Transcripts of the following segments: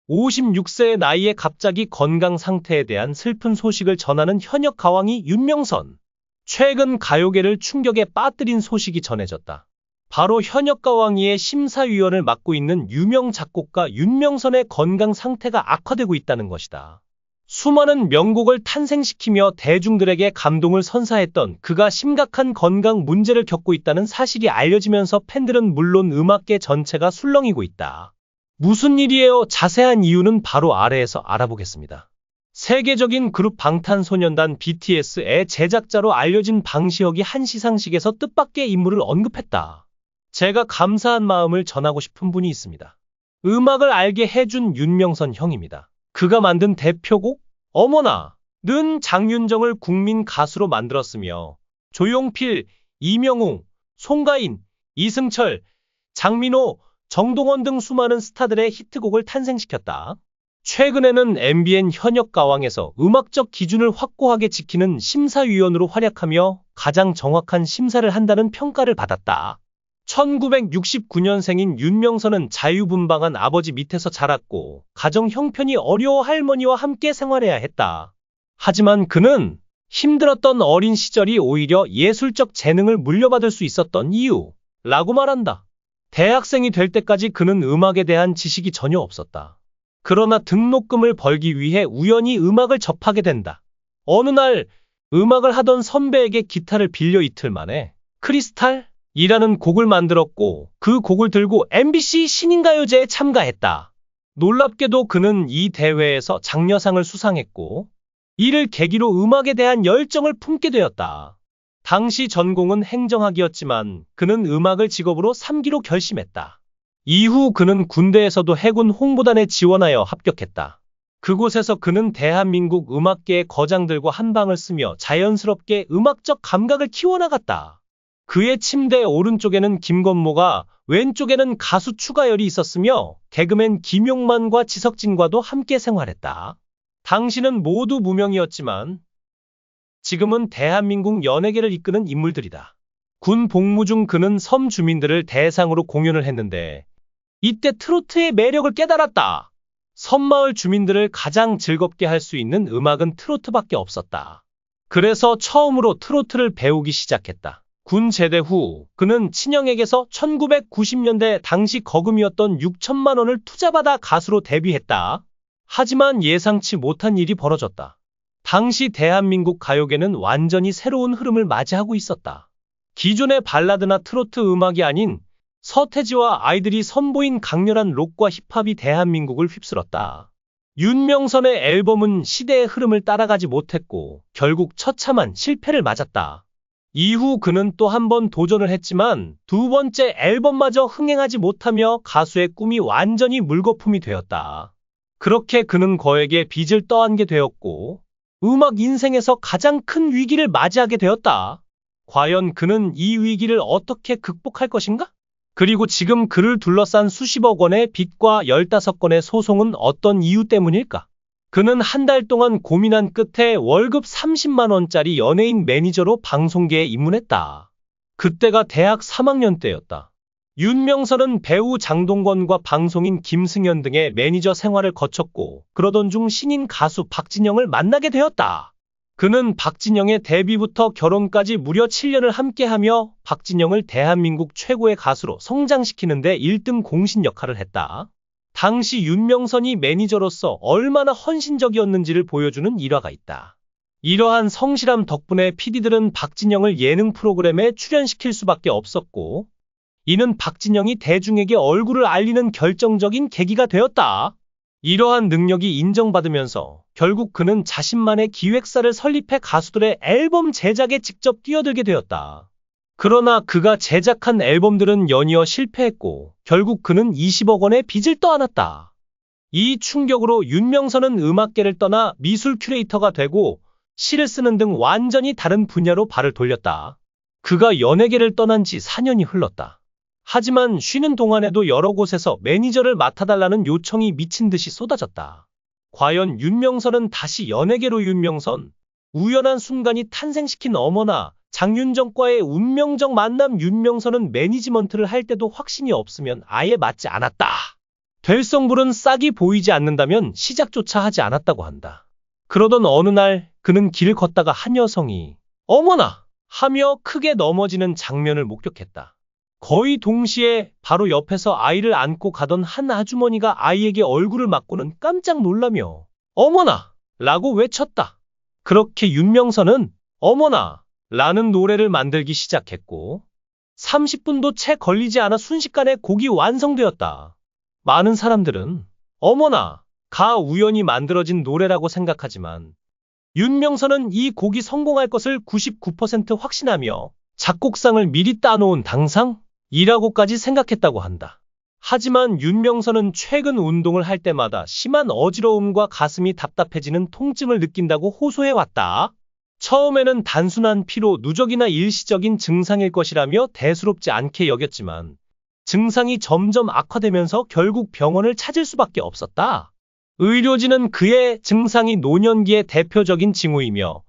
56세의 나이에 갑자기 건강 상태에 대한 슬픈 소식을 전하는 현역 가왕이 윤명선. 최근 가요계를 충격에 빠뜨린 소식이 전해졌다. 바로 현역 가왕이의 심사위원을 맡고 있는 유명 작곡가 윤명선의 건강 상태가 악화되고 있다는 것이다. 수많은 명곡을 탄생시키며 대중들에게 감동을 선사했던 그가 심각한 건강 문제를 겪고 있다는 사실이 알려지면서 팬들은 물론 음악계 전체가 술렁이고 있다. 무슨 일이에요? 자세한 이유는 바로 아래에서 알아보겠습니다. 세계적인 그룹 방탄소년단 BTS의 제작자로 알려진 방시혁이 한 시상식에서 뜻밖의 인물을 언급했다. 제가 감사한 마음을 전하고 싶은 분이 있습니다. 음악을 알게 해준 윤명선 형입니다. 그가 만든 대표곡 어머나!는 장윤정을 국민 가수로 만들었으며 조용필, 이명웅, 송가인, 이승철, 장민호, 정동원 등 수많은 스타들의 히트곡을 탄생시켰다. 최근에는 MBN 현역 가왕에서 음악적 기준을 확고하게 지키는 심사위원으로 활약하며 가장 정확한 심사를 한다는 평가를 받았다. 1969년생인 윤명선은 자유분방한 아버지 밑에서 자랐고 가정 형편이 어려워 할머니와 함께 생활해야 했다. 하지만 그는 힘들었던 어린 시절이 오히려 예술적 재능을 물려받을 수 있었던 이유라고 말한다. 대학생이 될 때까지 그는 음악에 대한 지식이 전혀 없었다. 그러나 등록금을 벌기 위해 우연히 음악을 접하게 된다. 어느 날 음악을 하던 선배에게 기타를 빌려 이틀 만에 크리스탈? 이라는 곡을 만들었고 그 곡을 들고 MBC 신인가요제에 참가했다. 놀랍게도 그는 이 대회에서 장려상을 수상했고 이를 계기로 음악에 대한 열정을 품게 되었다. 당시 전공은 행정학이었지만 그는 음악을 직업으로 삼기로 결심했다. 이후 그는 군대에서도 해군 홍보단에 지원하여 합격했다. 그곳에서 그는 대한민국 음악계의 거장들과 한방을 쓰며 자연스럽게 음악적 감각을 키워나갔다. 그의 침대 오른쪽에는 김건모가, 왼쪽에는 가수 추가열이 있었으며 개그맨 김용만과 지석진과도 함께 생활했다. 당시는 모두 무명이었지만 지금은 대한민국 연예계를 이끄는 인물들이다. 군 복무 중 그는 섬 주민들을 대상으로 공연을 했는데 이때 트로트의 매력을 깨달았다. 섬마을 주민들을 가장 즐겁게 할 수 있는 음악은 트로트밖에 없었다. 그래서 처음으로 트로트를 배우기 시작했다. 군 제대 후 그는 친형에게서 1990년대 당시 거금이었던 6천만 원을 투자받아 가수로 데뷔했다. 하지만 예상치 못한 일이 벌어졌다. 당시 대한민국 가요계는 완전히 새로운 흐름을 맞이하고 있었다. 기존의 발라드나 트로트 음악이 아닌 서태지와 아이들이 선보인 강렬한 록과 힙합이 대한민국을 휩쓸었다. 윤명선의 앨범은 시대의 흐름을 따라가지 못했고 결국 처참한 실패를 맞았다. 이후 그는 또 한 번 도전을 했지만 두 번째 앨범마저 흥행하지 못하며 가수의 꿈이 완전히 물거품이 되었다. 그렇게 그는 거액의 빚을 떠안게 되었고 음악 인생에서 가장 큰 위기를 맞이하게 되었다. 과연 그는 이 위기를 어떻게 극복할 것인가? 그리고 지금 그를 둘러싼 수십억 원의 빚과 15건의 소송은 어떤 이유 때문일까? 그는 한 달 동안 고민한 끝에 월급 30만 원짜리 연예인 매니저로 방송계에 입문했다. 그때가 대학 3학년 때였다. 윤명선은 배우 장동건과 방송인 김승현 등의 매니저 생활을 거쳤고 그러던 중 신인 가수 박진영을 만나게 되었다. 그는 박진영의 데뷔부터 결혼까지 무려 7년을 함께하며 박진영을 대한민국 최고의 가수로 성장시키는 데 1등 공신 역할을 했다. 당시 윤명선이 매니저로서 얼마나 헌신적이었는지를 보여주는 일화가 있다. 이러한 성실함 덕분에 PD들은 박진영을 예능 프로그램에 출연시킬 수밖에 없었고 이는 박진영이 대중에게 얼굴을 알리는 결정적인 계기가 되었다. 이러한 능력이 인정받으면서 결국 그는 자신만의 기획사를 설립해 가수들의 앨범 제작에 직접 뛰어들게 되었다. 그러나 그가 제작한 앨범들은 연이어 실패했고 결국 그는 20억 원의 빚을 떠안았다. 이 충격으로 윤명선은 음악계를 떠나 미술 큐레이터가 되고 시를 쓰는 등 완전히 다른 분야로 발을 돌렸다. 그가 연예계를 떠난 지 4년이 흘렀다. 하지만 쉬는 동안에도 여러 곳에서 매니저를 맡아달라는 요청이 미친 듯이 쏟아졌다. 과연 윤명선은 다시 연예계로 윤명선? 우연한 순간이 탄생시킨 어머나 장윤정과의 운명적 만남. 윤명선은 매니지먼트를 할 때도 확신이 없으면 아예 맡지 않았다. 될성부른 싹이 보이지 않는다면 시작조차 하지 않았다고 한다. 그러던 어느 날 그는 길을 걷다가 한 여성이 어머나! 하며 크게 넘어지는 장면을 목격했다. 거의 동시에 바로 옆에서 아이를 안고 가던 한 아주머니가 아이에게 얼굴을 맞고는 깜짝 놀라며 어머나! 라고 외쳤다. 그렇게 윤명선은 어머나! 라는 노래를 만들기 시작했고 30분도 채 걸리지 않아 순식간에 곡이 완성되었다. 많은 사람들은 어머나! 가 우연히 만들어진 노래라고 생각하지만 윤명선은 이 곡이 성공할 것을 99% 확신하며 작곡상을 미리 따놓은 당상이라고까지 생각했다고 한다. 하지만 윤명선은 최근 운동을 할 때마다 심한 어지러움과 가슴이 답답해지는 통증을 느낀다고 호소해왔다. 처음에는 단순한 피로 누적이나 일시적인 증상일 것이라며 대수롭지 않게 여겼지만 증상이 점점 악화되면서 결국 병원을 찾을 수밖에 없었다. 의료진은 그의 증상이 노년기의 대표적인 징후이며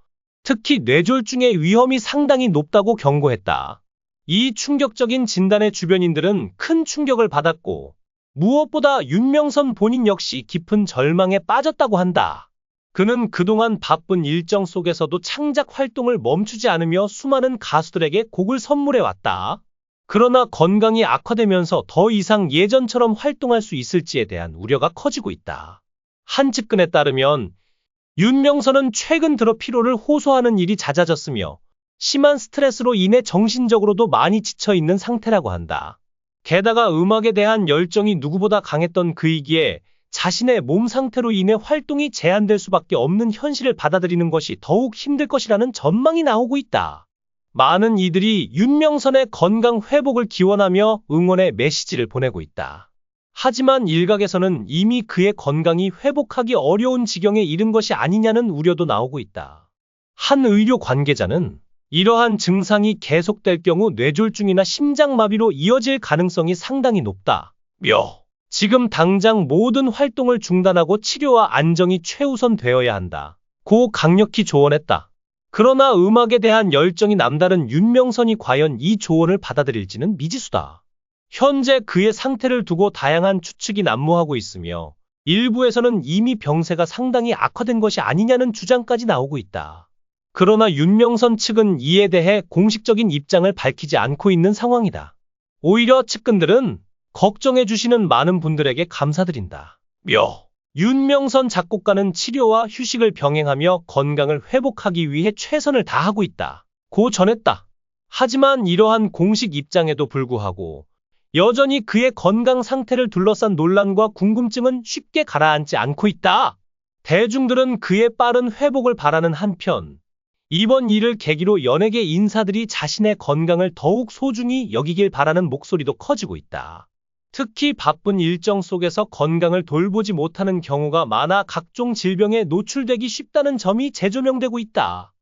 특히 뇌졸중의 위험이 상당히 높다고 경고했다. 이 충격적인 진단에 주변인들은 큰 충격을 받았고 무엇보다 윤명선 본인 역시 깊은 절망에 빠졌다고 한다. 그는 그동안 바쁜 일정 속에서도 창작 활동을 멈추지 않으며 수많은 가수들에게 곡을 선물해왔다. 그러나 건강이 악화되면서 더 이상 예전처럼 활동할 수 있을지에 대한 우려가 커지고 있다. 한 측근에 따르면 윤명선은 최근 들어 피로를 호소하는 일이 잦아졌으며 심한 스트레스로 인해 정신적으로도 많이 지쳐있는 상태라고 한다. 게다가 음악에 대한 열정이 누구보다 강했던 그이기에 자신의 몸 상태로 인해 활동이 제한될 수밖에 없는 현실을 받아들이는 것이 더욱 힘들 것이라는 전망이 나오고 있다. 많은 이들이 윤명선의 건강 회복을 기원하며 응원의 메시지를 보내고 있다. 하지만 일각에서는 이미 그의 건강이 회복하기 어려운 지경에 이른 것이 아니냐는 우려도 나오고 있다. 한 의료 관계자는 이러한 증상이 계속될 경우 뇌졸중이나 심장마비로 이어질 가능성이 상당히 높다며 지금 당장 모든 활동을 중단하고 치료와 안정이 최우선 되어야 한다. 고 강력히 조언했다. 그러나 음악에 대한 열정이 남다른 윤명선이 과연 이 조언을 받아들일지는 미지수다. 현재 그의 상태를 두고 다양한 추측이 난무하고 있으며 일부에서는 이미 병세가 상당히 악화된 것이 아니냐는 주장까지 나오고 있다. 그러나 윤명선 측은 이에 대해 공식적인 입장을 밝히지 않고 있는 상황이다. 오히려 측근들은 걱정해 주시는 많은 분들에게 감사드린다. 윤명선 작곡가는 치료와 휴식을 병행하며 건강을 회복하기 위해 최선을 다하고 있다. 고 전했다. 하지만 이러한 공식 입장에도 불구하고 여전히 그의 건강 상태를 둘러싼 논란과 궁금증은 쉽게 가라앉지 않고 있다. 대중들은 그의 빠른 회복을 바라는 한편 이번 일을 계기로 연예계 인사들이 자신의 건강을 더욱 소중히 여기길 바라는 목소리도 커지고 있다. 특히 바쁜 일정 속에서 건강을 돌보지 못하는 경우가 많아 각종 질병에 노출되기 쉽다는 점이 재조명되고 있다.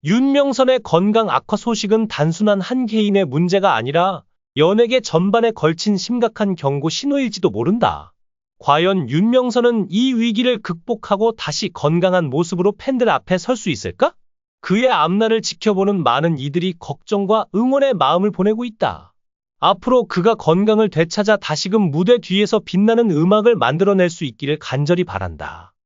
윤명선의 건강 악화 소식은 단순한 한 개인의 문제가 아니라 연예계 전반에 걸친 심각한 경고 신호일지도 모른다. 과연 윤명선은 이 위기를 극복하고 다시 건강한 모습으로 팬들 앞에 설 수 있을까? 그의 앞날을 지켜보는 많은 이들이 걱정과 응원의 마음을 보내고 있다. 앞으로 그가 건강을 되찾아 다시금 무대 뒤에서 빛나는 음악을 만들어낼 수 있기를 간절히 바란다.